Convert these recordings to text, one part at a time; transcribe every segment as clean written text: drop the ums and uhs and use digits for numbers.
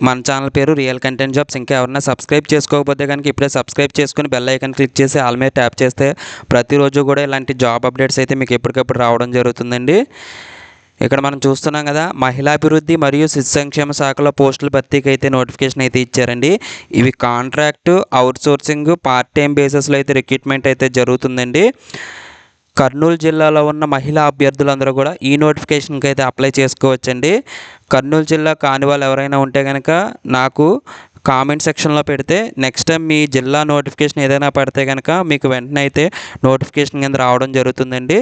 మన ఛానల్ పేరు real content jobs. ఇంకా ఎవరైనా సబ్స్క్రైబ్ చేసుకోకపోతే కనుక ఇప్పుడే సబ్స్క్రైబ్ చేసుకుని బెల్ ఐకాన్ క్లిక్ చేసి ఆల్ మీద ట్యాప్ చేస్తే ప్రతిరోజు కూడా ఇలాంటి జాబ్ అప్డేట్స్ అయితే మీకు ఎప్పటికప్పుడు రావడం జరుగుతుందండి. ఇక్కడ మనం చూస్తున్నాం కదా, మహిళాభివృద్ధి మరియు శిశు సంక్షేమ శాఖలో పోస్టుల భర్తీకి అయితే నోటిఫికేషన్ అయితే ఇచ్చారండి. ఇవి కాంట్రాక్టు, అవుట్సోర్సింగ్, పార్ట్ టైం బేసిస్లో అయితే రిక్రూట్మెంట్ అయితే జరుగుతుందండి. కర్నూలు జిల్లాలో ఉన్న మహిళా అభ్యర్థులందరూ కూడా ఈ నోటిఫికేషన్కి అయితే అప్లై చేసుకోవచ్చండి. కర్నూలు జిల్లా కాని వాళ్ళు ఎవరైనా ఉంటే కనుక నాకు కామెంట్ సెక్షన్లో పెడితే నెక్స్ట్ టైం మీ జిల్లా నోటిఫికేషన్ ఏదైనా పడితే కనుక మీకు వెంటనే అయితే నోటిఫికేషన్ కింద రావడం జరుగుతుందండి.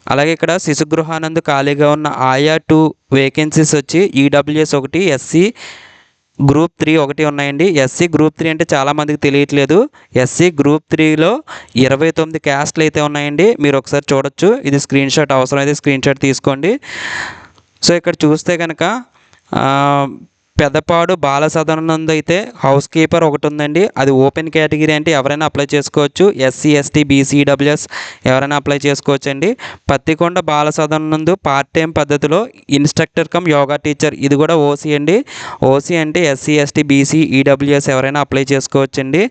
అలాగే ఇక్కడ శిశు గృహానందు ఖాళీగా ఉన్న ఆయా 2 వేకెన్సీస్ వచ్చి ఈడబ్ల్యూఎస్ 1, ఎస్సీ గ్రూప్ 3 ఒకటి ఉన్నాయండి. ఎస్సీ గ్రూప్ 3 అంటే చాలామందికి తెలియట్లేదు. ఎస్సీ గ్రూప్ 3లో 29 క్యాస్ట్లు అయితే ఉన్నాయండి. మీరు ఒకసారి చూడొచ్చు. ఇది స్క్రీన్ షాట్ అవసరమైతే స్క్రీన్ షాట్ తీసుకోండి. సో ఇక్కడ చూస్తే కనుక పెద్దపాడు బాల సదనం నందు అయితే హౌస్ కీపర్ ఒకటి ఉందండి. అది ఓపెన్ కేటగిరీ అంటే ఎవరైనా అప్లై చేసుకోవచ్చు. ఎస్సీ, ఎస్టీ, బీసీ, ఈడబ్ల్యూఎస్ ఎవరైనా అప్లై చేసుకోవచ్చు అండి. పత్తికొండ బాల సదనం నందు పార్ట్ టైం పద్ధతిలో ఇన్స్ట్రక్టర్ కమ్ యోగా టీచర్, ఇది కూడా ఓసీ అండి. ఓసీ అంటే ఎస్సీ, ఎస్టీ, బీసీ, ఈడబ్ల్యూఎస్ ఎవరైనా అప్లై చేసుకోవచ్చండి.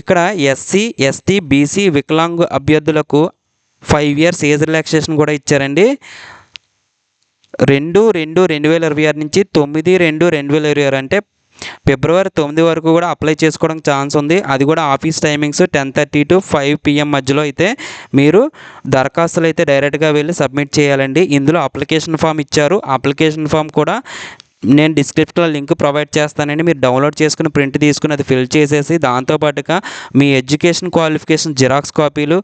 ఇక్కడ ఎస్సీ, ఎస్టీ, బీసీ వికలాంగ్ అభ్యర్థులకు 5 years ఏజ్ రిలాక్సేషన్ కూడా ఇచ్చారండి. 2/2/2026 నుంచి 9/2/2026 అంటే ఫిబ్రవరి 9 వరకు కూడా అప్లై చేసుకోవడానికి ఛాన్స్ ఉంది. అది కూడా ఆఫీస్ టైమింగ్స్ 10:30 to 5 PM మధ్యలో అయితే మీరు దరఖాస్తులు అయితే డైరెక్ట్గా వెళ్ళి సబ్మిట్ చేయాలండి. ఇందులో అప్లికేషన్ ఫామ్ ఇచ్చారు. అప్లికేషన్ ఫామ్ కూడా నేను డిస్క్రిప్షన్లో లింక్ ప్రొవైడ్ చేస్తానండి. మీరు డౌన్లోడ్ చేసుకుని ప్రింట్ తీసుకుని అది ఫిల్ చేసేసి దాంతోపాటుగా మీ ఎడ్యుకేషన్ క్వాలిఫికేషన్ జిరాక్స్ కాపీలు,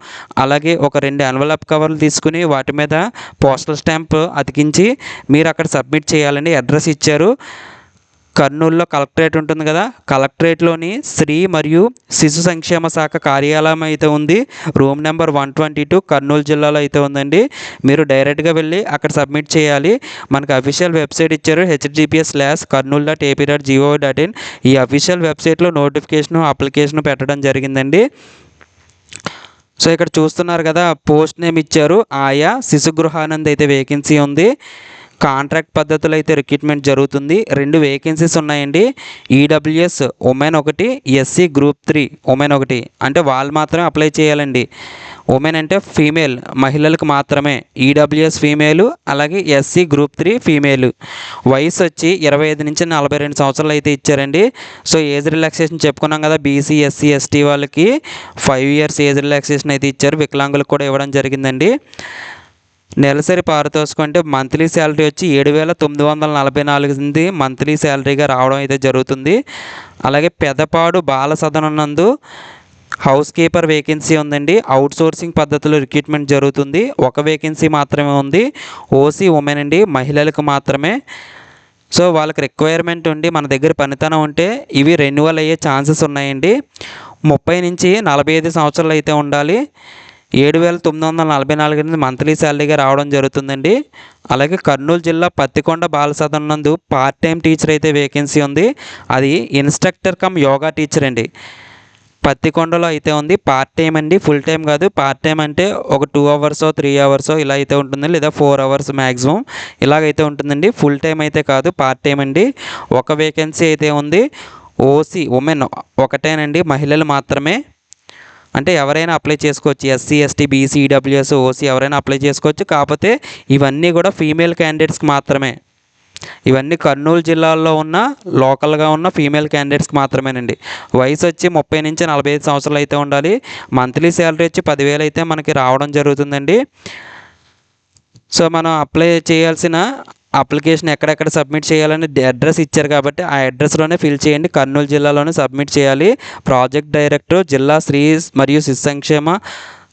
అలాగే ఒక 2 ఎన్వలప్ కవర్లు తీసుకుని వాటి మీద పోస్టల్ స్టాంప్ అతికించి మీరు అక్కడ సబ్మిట్ చేయాలండి. అడ్రస్ ఇచ్చారు. కర్నూలులో కలెక్టరేట్ ఉంటుంది కదా, కలెక్టరేట్లోని స్త్రీ మరియు శిశు సంక్షేమ శాఖ కార్యాలయం అయితే ఉంది. రూమ్ నెంబర్ 122 కర్నూలు జిల్లాలో అయితే ఉందండి. మీరు డైరెక్ట్గా వెళ్ళి అక్కడ సబ్మిట్ చేయాలి. మనకు అఫీషియల్ వెబ్సైట్ ఇచ్చారు, https:/karnool.ap.gov.in. ఈ అఫీషియల్ వెబ్సైట్లో నోటిఫికేషను, అప్లికేషన్ పెట్టడం జరిగిందండి. సో ఇక్కడ చూస్తున్నారు కదా, పోస్ట్ నేమ్ ఇచ్చారు. ఆయా శిశు గృహానంద్ అయితే వేకెన్సీ ఉంది. కాంట్రాక్ట్ పద్ధతిలో అయితే రిక్రూట్మెంట్ జరుగుతుంది. 2 వేకెన్సీస్ ఉన్నాయండి. EWS women 1, SC group 3 women 1 అంటే వాళ్ళు మాత్రమే అప్లై చేయాలండి. ఉమెన్ అంటే ఫీమేల్, మహిళలకు మాత్రమే. ఈడబ్ల్యూఎస్ ఫీమేలు, అలాగే ఎస్సీ గ్రూప్ 3 ఫీమేలు. వయసు వచ్చి 25 నుంచి 42 సంవత్సరాలు అయితే ఇచ్చారండి. సో ఏజ్ రిలాక్సేషన్ చెప్పుకున్నాం కదా, బీసీ, ఎస్సీ, ఎస్టీ వాళ్ళకి 5 years ఏజ్ రిలాక్సేషన్ అయితే ఇచ్చారు. వికలాంగులకు కూడా ఇవ్వడం జరిగిందండి. నెలసరి పారితోషికం అంటే మంత్లీ శాలరీ వచ్చి 7,944 మంత్లీ శాలరీగా రావడం అయితే జరుగుతుంది. అలాగే పెదపాడు బాల సదనం నందు హౌస్ కీపర్ వేకెన్సీ ఉందండి. అవుట్సోర్సింగ్ పద్ధతిలో రిక్రూట్మెంట్ జరుగుతుంది. 1 వేకెన్సీ మాత్రమే ఉంది. ఓసీ ఉమెన్ అండి, మహిళలకు మాత్రమే. సో వాళ్ళకి రిక్వైర్మెంట్ ఉండి మన దగ్గర పనితనం ఉంటే ఇవి రెన్యువల్ అయ్యే ఛాన్సెస్ ఉన్నాయండి. 30 నుంచి 45 సంవత్సరాలు అయితే ఉండాలి. 7,944 మంత్లీ శాలరీగా రావడం జరుగుతుందండి. అలాగే కర్నూలు జిల్లా పత్తికొండ బాల సదనం నందు పార్ట్ టైం టీచర్ అయితే వేకెన్సీ ఉంది. అది ఇన్స్ట్రక్టర్ కమ్ యోగా టీచర్ అండి. పత్తికొండలో అయితే ఉంది. పార్ట్ టైం అండి, ఫుల్ టైం కాదు. పార్ట్ టైం అంటే ఒక 2 hours 3 hours ఇలా అయితే ఉంటుంది, లేదా 4 hours మ్యాక్సిమం ఇలాగైతే ఉంటుందండి. ఫుల్ టైం అయితే కాదు, పార్ట్ టైం అండి. 1 వేకెన్సీ అయితే ఉంది. ఓసీ ఉమెన్ ఒకటేనండి, మహిళలు మాత్రమే. అంటే ఎవరైనా అప్లై చేసుకోవచ్చు. SC, ST, BC, EWS, OC ఎవరైనా అప్లై చేసుకోవచ్చు. కాకపోతే ఇవన్నీ కూడా ఫీమేల్ క్యాండిడేట్స్కి మాత్రమే. ఇవన్నీ కర్నూలు జిల్లాలో ఉన్న లోకల్గా ఉన్న ఫీమేల్ క్యాండిడేట్స్కి మాత్రమేనండి. వయసు వచ్చి 30 నుంచి 45 సంవత్సరాలు అయితే ఉండాలి. మంత్లీ శాలరీ వచ్చి 10,000 అయితే మనకి రావడం జరుగుతుందండి. సో మనం అప్లై చేయాల్సిన అప్లికేషన్ ఎక్కడెక్కడ సబ్మిట్ చేయాలని అడ్రస్ ఇచ్చారు కాబట్టి ఆ అడ్రస్లోనే ఫిల్ చేయండి. కర్నూలు జిల్లాలోనే సబ్మిట్ చేయాలి. ప్రాజెక్ట్ డైరెక్టర్ జిల్లా స్త్రీ మరియు శిశు సంక్షేమ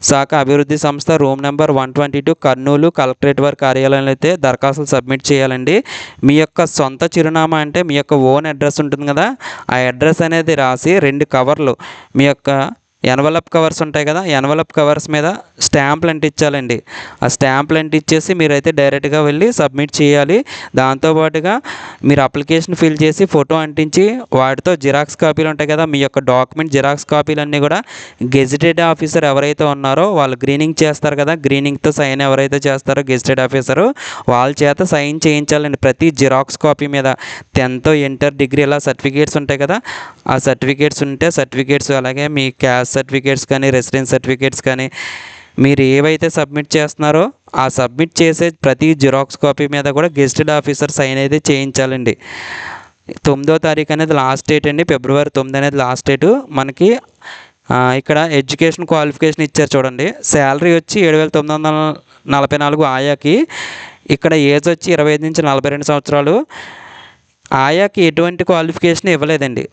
శాఖ అభివృద్ధి సంస్థ, రూమ్ నెంబర్ 122 కర్నూలు కలెక్టరేట్ వారి కార్యాలయంలో అయితే దరఖాస్తులు సబ్మిట్ చేయాలండి. మీ యొక్క సొంత చిరునామా అంటే మీ యొక్క ఓన్ అడ్రస్ ఉంటుంది కదా, ఆ అడ్రస్ అనేది రాసి 2 కవర్లు మీ యొక్క ఎన్వలప్ కవర్స్ ఉంటాయి కదా, ఎన్వలప్ కవర్స్ మీద స్టాంపులు అంటించాలండి. ఆ స్టాంపులు అంటించేసి మీరైతే డైరెక్ట్గా వెళ్ళి సబ్మిట్ చేయాలి. దాంతోపాటుగా మీరు అప్లికేషన్ ఫిల్ చేసి ఫోటో అంటించి వాటితో జిరాక్స్ కాపీలు ఉంటాయి కదా, మీ యొక్క డాక్యుమెంట్ జిరాక్స్ కాపీలన్నీ కూడా గెజిటెడ్ ఆఫీసర్ ఎవరైతే ఉన్నారో వాళ్ళు గ్రీనింగ్ చేస్తారు కదా, గ్రీనింగ్తో సైన్ ఎవరైతే చేస్తారో గెజిటెడ్ ఆఫీసరు వాళ్ళ చేత సైన్ చేయించాలండి ప్రతి జిరాక్స్ కాపీ మీద. 10th ఇంటర్ డిగ్రీ ఇలా సర్టిఫికేట్స్ ఉంటాయి కదా, ఆ సర్టిఫికేట్స్ ఉంటే సర్టిఫికేట్స్, అలాగే మీ క్యాస్ట్ సర్టిఫికేట్స్ కానీ రెసిడెన్స్ సర్టిఫికేట్స్ కానీ మీరు ఏవైతే సబ్మిట్ చేస్తున్నారో ఆ సబ్మిట్ చేసే ప్రతి జిరాక్స్ కాపీ మీద కూడా గెజిటెడ్ ఆఫీసర్ సైన్ అయితే చేయించాలండి. 9వ తారీఖు అనేది లాస్ట్ డేట్ అండి, February 9 అనేది లాస్ట్ డేటు. మనకి ఇక్కడ ఎడ్యుకేషన్ క్వాలిఫికేషన్ ఇచ్చారు చూడండి. శాలరీ వచ్చి 7,944 ఆయాకి. ఇక్కడ ఏజ్ వచ్చి 25 నుంచి 42 సంవత్సరాలు. ఆయాకి ఎటువంటి క్వాలిఫికేషన్ ఇవ్వలేదండి.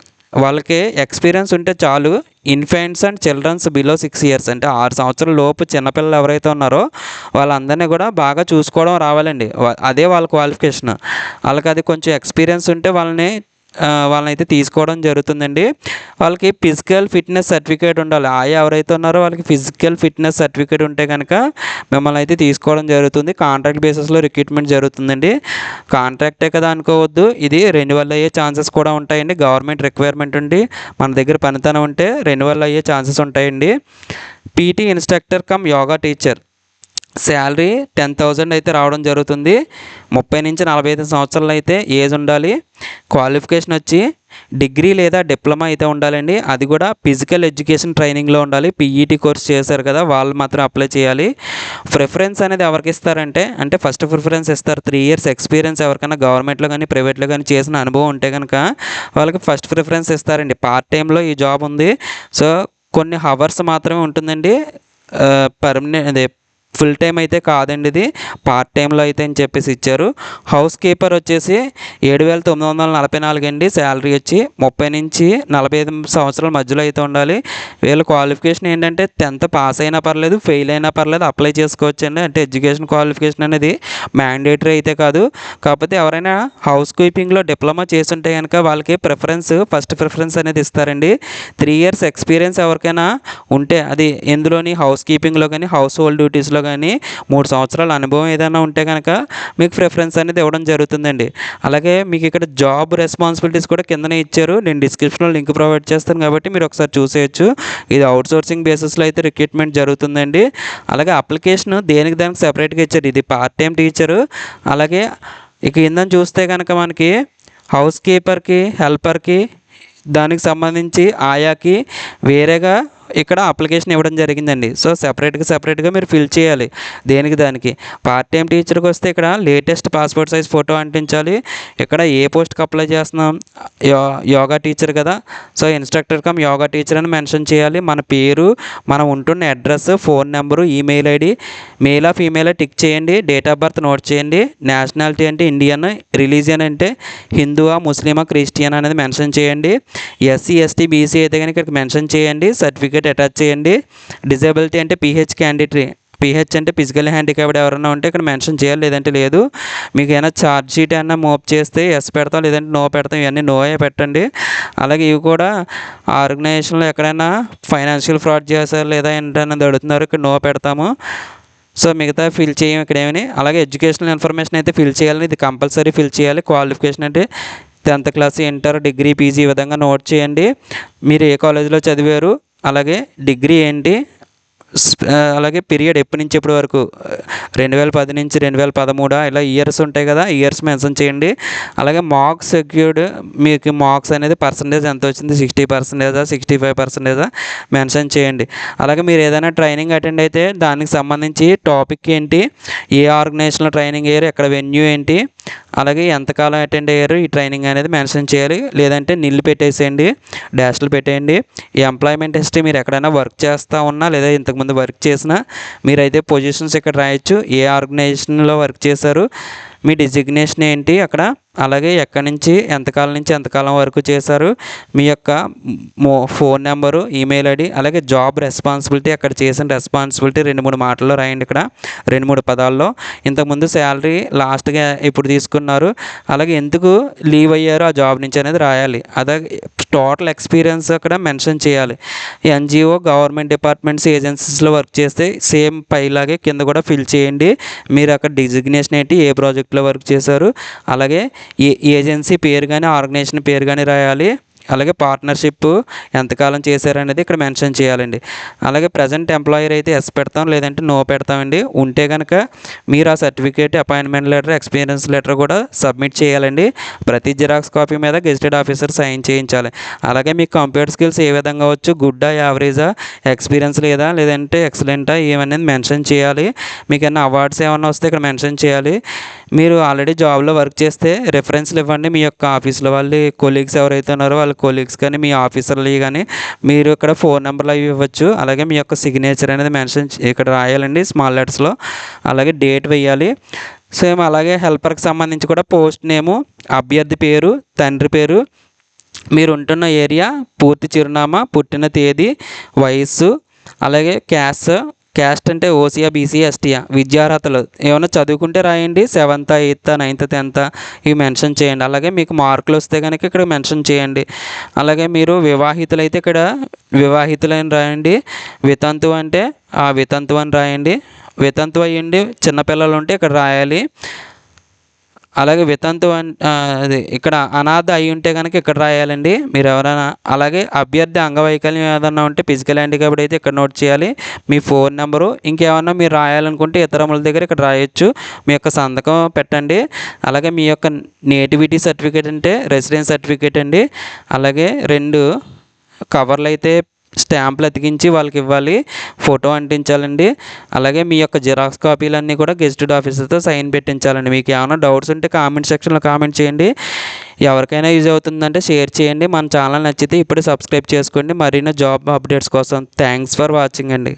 వాళ్ళకి ఎక్స్పీరియన్స్ ఉంటే చాలు. Infants and childrens below 6 years అంటే 6 సంవత్సరాల లోపు చిన్నపిల్లలు ఎవరైతే ఉన్నారో వాళ్ళందరినీ కూడా బాగా చూసుకోవడం రావాలండి. అదే వాళ్ళ క్వాలిఫికేషన్. వాళ్ళకి అది కొంచెం ఎక్స్పీరియన్స్ ఉంటే వాళ్ళనైతే తీసుకోవడం జరుగుతుందండి. వాళ్ళకి ఫిజికల్ ఫిట్నెస్ సర్టిఫికేట్ ఉండాలి. ఎవరైతే ఉన్నారో వాళ్ళకి ఫిజికల్ ఫిట్నెస్ సర్టిఫికేట్ ఉంటే కనుక మిమ్మల్ని అయితే తీసుకోవడం జరుగుతుంది. కాంట్రాక్ట్ బేసిస్లో రిక్రూట్మెంట్ జరుగుతుందండి. కాంట్రాక్టే కదా అనుకోవద్దు, ఇది రెన్యువల్ అయ్యే ఛాన్సెస్ కూడా ఉంటాయండి. గవర్నమెంట్ రిక్వైర్మెంట్ ఉండి మన దగ్గర పనితనం ఉంటే రెన్యువల్ అయ్యే ఛాన్సెస్ ఉంటాయండి. PT instructor come yoga teacher salary 10,000 అయితే రావడం జరుగుతుంది. 30 నుంచి 45 సంవత్సరాలు అయితే ఏజ్ ఉండాలి. క్వాలిఫికేషన్ వచ్చి డిగ్రీ లేదా డిప్లొమా అయితే ఉండాలండి. అది కూడా ఫిజికల్ ఎడ్యుకేషన్ ట్రైనింగ్లో ఉండాలి. పీఈటీ కోర్స్ చేశారు కదా వాళ్ళు మాత్రం అప్లై చేయాలి. ప్రిఫరెన్స్ అనేది ఎవరికి ఇస్తారంటే ఫస్ట్ ప్రిఫరెన్స్ ఇస్తారు 3 years ఎక్స్పీరియన్స్ ఎవరికైనా గవర్నమెంట్లో కానీ ప్రైవేట్లో కానీ చేసిన అనుభవం ఉంటే కనుక వాళ్ళకి ఫస్ట్ ప్రిఫరెన్స్ ఇస్తారండి. పార్ట్ టైంలో ఈ జాబ్ ఉంది. సో కొన్ని హవర్స్ మాత్రమే ఉంటుందండి. పర్మనెంట్ అదే ఫుల్ టైం అయితే కాదండి, ఇది పార్ట్ టైంలో అయితే అని చెప్పేసి ఇచ్చారు. హౌస్ కీపర్ వచ్చేసి 7,944 అండి. శాలరీ వచ్చి 30 నుంచి 45 సంవత్సరాల మధ్యలో అయితే ఉండాలి. వీళ్ళ క్వాలిఫికేషన్ ఏంటంటే 10th పాస్ అయినా పర్లేదు, ఫెయిల్ అయినా పర్లేదు, అప్లై చేసుకోవచ్చు అండి. అంటే ఎడ్యుకేషన్ క్వాలిఫికేషన్ అనేది మ్యాండేటరీ అయితే కాదు. కాకపోతే ఎవరైనా హౌస్ కీపింగ్లో డిప్లొమా చేస్తుంటే కనుక వాళ్ళకి ఫస్ట్ ప్రిఫరెన్స్ అనేది ఇస్తారండి. 3 years ఎక్స్పీరియన్స్ ఎవరికైనా ఉంటే అది ఎందులోని హౌస్ కీపింగ్లో కానీ హౌస్ హోల్డ్ డ్యూటీస్లో కానీ 3 సంవత్సరాల అనుభవం ఏదైనా ఉంటే కనుక మీకు ప్రిఫరెన్స్ అనేది ఇవ్వడం జరుగుతుందండి. అలాగే మీకు ఇక్కడ జాబ్ రెస్పాన్సిబిలిటీస్ కూడా కిందనే ఇచ్చారు. నేను డిస్క్రిప్షన్లో లింక్ ప్రొవైడ్ చేస్తాను కాబట్టి మీరు ఒకసారి చూసేయచ్చు. ఇది అవుట్సోర్సింగ్ బేసిస్లో అయితే రిక్రూట్మెంట్ జరుగుతుందండి. అలాగే అప్లికేషన్ దానికి సెపరేట్గా ఇచ్చారు. ఇది పార్ట్ టైం టీచరు. అలాగే ఇక కిందని చూస్తే కనుక మనకి హౌస్ కీపర్కి, హెల్పర్కి, దానికి సంబంధించి ఆయాకి వేరేగా ఇక్కడ అప్లికేషన్ ఇవ్వడం జరిగిందండి. సో సెపరేట్గా మీరు ఫిల్ చేయాలి దానికి. పార్ట్ టైం టీచర్కి వస్తే ఇక్కడ లేటెస్ట్ పాస్పోర్ట్ సైజ్ ఫోటో అంటించాలి. ఇక్కడ ఏ పోస్ట్కి అప్లై చేస్తున్నాం, యోగా టీచర్ కదా, so instructor come yoga teacher అని మెన్షన్ చేయాలి. మన పేరు, మనం ఉంటున్న address, phone number, email ID, మేలా ఫీమేలా టిక్ చేయండి. డేట్ ఆఫ్ బర్త్ నోట్ చేయండి. నేషనాలిటీ అంటే ఇండియన్, రిలీజియన్ అంటే హిందువా, ముస్లిమా, క్రిస్టియన్ అనేది మెన్షన్ చేయండి. ఎస్సీ, ఎస్టీ, బీసీ అయితే కనుక ఇక్కడ మెన్షన్ చేయండి. సర్టిఫికేట్ అటాచ్ చేయండి. డిజేబిలిటీ అంటే పిహెచ్ క్యాండిడేట్, పిహెచ్ అంటే ఫిజికల్ హ్యాండిక్యాప్డ్ ఎవరైనా ఉంటే ఇక్కడ మెన్షన్ చేయాలి, లేదంటే లేదు. మీకు ఏమైనా ఛార్జ్ షీట్ ఏమైనా మోప్ చేస్తే ఎస్ పెడతాం, లేదంటే నో పెడతాం. ఇవన్నీ నోయే పెట్టండి. అలాగే ఇవి కూడా ఆర్గనైజేషన్లో ఎక్కడైనా ఫైనాన్షియల్ ఫ్రాడ్ చేశారు లేదా ఏంటన్నది అడుగుతున్నారు, ఇక్కడ నో పెడతాము. సో మిగతా ఫిల్ చేయం ఇక్కడ ఏమని. అలాగే ఎడ్యుకేషనల్ ఇన్ఫర్మేషన్ అయితే ఫిల్ చేయాలి, ఇది కంపల్సరీ ఫిల్ చేయాలి. క్వాలిఫికేషన్ అంటే 10th class, inter, degree, PG ఈ విధంగా నోట్ చేయండి. మీరు ఏ కాలేజీలో చదివారు, అలాగే డిగ్రీ ఏంటి, అలాగే పీరియడ్ ఎప్పటి నుంచి ఎప్పటి వరకు 2010 నుంచి 2013 ఇలా ఇయర్స్ ఉంటాయి కదా, ఇయర్స్ మెన్షన్ చేయండి. అలాగే మార్క్స్ సెక్యూర్డ్, మీకు మార్క్స్ అనేది పర్సంటేజ్ ఎంత వచ్చింది, 60%, 65% మెన్షన్ చేయండి. అలాగే మీరు ఏదైనా ట్రైనింగ్ అటెండ్ అయితే దానికి సంబంధించి టాపిక్ ఏంటి, ఏ ఆర్గనైజేషన్లో ట్రైనింగ్ అయ్యారు, ఎక్కడ వెన్యూ ఏంటి, అలాగే ఎంతకాలం అటెండ్ అయ్యారు ఈ ట్రైనింగ్ అనేది మెన్షన్ చేయాలి. లేదంటే నిల్లు పెట్టేసేయండి, డాష్లు పెట్టేయండి. ఈ ఎంప్లాయ్మెంట్ హిస్టరీ మీరు ఎక్కడైనా వర్క్ చేస్తూ ఉన్నా లేదా ఇంతకుముందు వర్క్ చేసినా మీరైతే పొజిషన్స్ ఇక్కడ రాయొచ్చు. ఏ ఆర్గనైజేషన్లో వర్క్ చేశారు, మీ డిజిగ్నేషన్ ఏంటి అక్కడ, అలాగే ఎక్కడి నుంచి ఎంతకాలం వరకు చేశారు, మీ యొక్క ఫోన్ నెంబరు, ఈమెయిల్ ఐడి, అలాగే జాబ్ రెస్పాన్సిబిలిటీ, అక్కడ చేసిన రెస్పాన్సిబిలిటీ 2-3 మాటల్లో రాయండి. ఇక్కడ 2-3 పదాల్లో ఇంతకుముందు శాలరీ లాస్ట్గా ఇప్పుడు తీసుకున్నారు, అలాగే ఎందుకు లీవ్ అయ్యారు ఆ జాబ్ నుంచి అనేది రాయాలి. అదే టోటల్ ఎక్స్పీరియన్స్ అక్కడ మెన్షన్ చేయాలి. ఎన్జిఓ, గవర్నమెంట్ డిపార్ట్మెంట్స్, ఏజెన్సీస్లో వర్క్ చేస్తే సేమ్ పైలాగే కింద కూడా ఫిల్ చేయండి. మీరు అక్కడ డిజిగ్నేషన్ ఏంటి, ఏ ప్రాజెక్ట్లో వర్క్ చేశారు, అలాగే ఏజెన్సీ పేరు కానీ ఆర్గనైజేషన్ పేరు కానీ రాయాలి. అలాగే పార్ట్నర్షిప్ ఎంతకాలం చేశారనేది ఇక్కడ మెన్షన్ చేయాలండి. అలాగే ప్రజెంట్ ఎంప్లాయర్ అయితే ఎస్ పెడతాం, లేదంటే నో పెడతామండి. ఉంటే కనుక మీరు ఆ certificate, appointment letter, experience letter కూడా సబ్మిట్ చేయాలండి. ప్రతి జిరాక్స్ కాపీ మీద గెజిటెడ్ ఆఫీసర్ సైన్ చేయించాలి. అలాగే మీకు కంప్యూటర్ స్కిల్స్ ఏ విధంగా వచ్చు, గుడ్డా, యావరేజా, ఎక్స్పీరియన్స్ లేదా, లేదంటే ఎక్సలెంటా, ఏమనేది మెన్షన్ చేయాలి. మీకు ఏమైనా అవార్డ్స్ ఏమైనా వస్తే ఇక్కడ మెన్షన్ చేయాలి. మీరు ఆల్రెడీ జాబ్లో వర్క్ చేస్తే రెఫరెన్స్లు ఇవ్వండి. మీ యొక్క ఆఫీస్లో వాళ్ళ కొలీగ్స్ ఎవరైతే ఉన్నారో వాళ్ళ కొలీగ్స్ కానీ, మీ ఆఫీసర్లు కానీ మీరు ఇక్కడ ఫోన్ నెంబర్లు అవి ఇవ్వచ్చు. అలాగే మీ యొక్క సిగ్నేచర్ అనేది మెన్షన్ ఇక్కడ రాయాలండి స్మాల్ లెటర్స్లో. అలాగే డేట్ వేయాలి. సేమ్ అలాగే హెల్పర్కి సంబంధించి కూడా పోస్ట్ నేము, అభ్యర్థి పేరు, తండ్రి పేరు, మీరు ఉంటున్న ఏరియా, పూర్తి చిరునామా, పుట్టిన తేదీ, వయస్సు, అలాగే క్యాస్ట్ అంటే ఓసీయా, బీసీయా, ఎస్టీయా, విద్యార్హతలు ఏమైనా చదువుకుంటే రాయండి. 7th, 8th, 9th, 10th ఇవి మెన్షన్ చేయండి. అలాగే మీకు మార్కులు వస్తే కనుక ఇక్కడ మెన్షన్ చేయండి. అలాగే మీరు వివాహితులైతే ఇక్కడ వివాహితులని రాయండి. వితంతు అంటే ఆ వితంతు అని రాయండి. వితంతు అయ్యండి చిన్నపిల్లలు ఉంటే ఇక్కడ రాయాలి. అలాగే వితంతు అది ఇక్కడ అనాథ అయి ఉంటే కనుక ఇక్కడ రాయాలండి మీరు ఎవరైనా. అలాగే అభ్యర్థి అంగవైకల్యం ఏదన్నా ఉంటే, ఫిజికల్ హ్యాండిక్యాప్డ్ అయితే ఇక్కడ నోట్ చేయాలి. మీ ఫోన్ నెంబరు, ఇంకేమన్నా మీరు రాయాలనుకుంటే ఇతరముల దగ్గర ఇక్కడ రాయొచ్చు. మీ యొక్క సంతకం పెట్టండి. అలాగే మీ యొక్క నేటివిటీ సర్టిఫికేట్ అంటే రెసిడెన్స్ సర్టిఫికేట్ అండి. అలాగే 2 కవర్లు అయితే స్టాంపులు అతికించి వాళ్ళకి ఇవ్వాలి. ఫోటో అంటించాలండి. అలాగే మీ యొక్క జిరాక్స్ కాపీలన్నీ కూడా గెజిటెడ్ ఆఫీసర్తో సైన్ పెట్టించాలండి. మీకు ఏమైనా డౌట్స్ ఉంటే కామెంట్ సెక్షన్లో కామెంట్ చేయండి. ఎవరికైనా యూజ్ అవుతుందంటే షేర్ చేయండి. మన ఛానల్ నచ్చితే ఇప్పుడు సబ్స్క్రైబ్ చేసుకోండి మరిన్ని జాబ్ అప్డేట్స్ కోసం. థ్యాంక్స్ ఫర్ వాచింగ్ అండి.